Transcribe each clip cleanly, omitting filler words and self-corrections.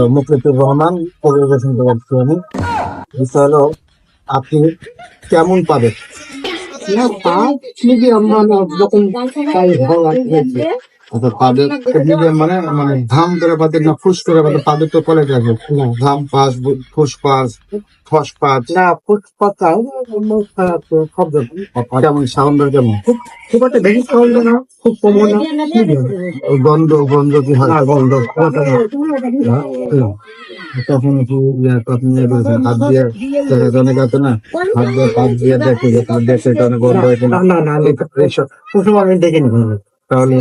মুখলিসুর রহমান পরিবেশন করছি আমি। বিষয় হলো আপনি কেমন পাবেন মানে মানে ঘাম করে পাতেন না ফুস করে পাতেন পাদের তো কলে যাবে ঘাম পাস ফুস পাস ফস পাস না ফুস পাস কেমন সাউন্ড কেমন খুব একটা বেশি সাউন্ড না খুব কম না গন্ধ গন্ধ কি হয় গন্ধ তখন কি হাত দিয়ে অনেক আছে না হাত দিয়ে পাত দিয়ে দেখে দেখে অনেক গন্ধ হয়েছে না না না প্রথম আমি দেখিনি তাহলে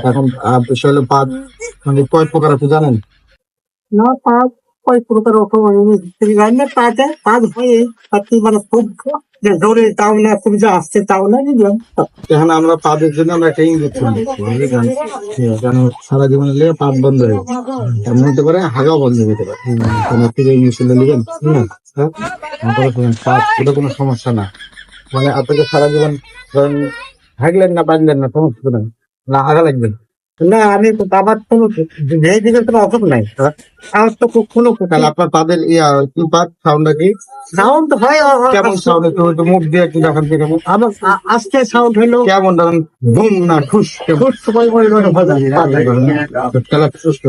এখন বিষয় হলো পাত মানে কয় প্রকার আছে জানেন না পাত কয় প্রকার পাতে পাত হয়ে পাতি মানে খুব যে জোরে তাও না খুব যে আসছে তাও না বুঝলাম এখানে আমরা পাদের জন্য আমরা একটা ইঞ্জেকশন কেন সারা জীবনে লেগে পাত বন্ধ হয়ে এমন হতে পারে হাগাও বন্ধ হতে পারে আপনি যে ইঞ্জেকশনটা নেবেন পাত ওটা কোনো সমস্যা না মানে আপনাকে সারা জীবন ধরেন হাগলেন না বাঁধলেন না সমস্যা না না হাগা লাগবেন না আমি আমার কোনো ভেহিকেলের কোনো অভাব নাই আমার তো কোনো তাহলে আপনার পাদের কি পাত সাউন্ডটা কি সাউন্ড হয় কেমন সাউন্ড একটু মুখ দিয়ে একটু দেখান আমার আজকে সাউন্ড হলো কেমন ধরেন বুম না ঠুস ঠুস তাহলে সুস্থ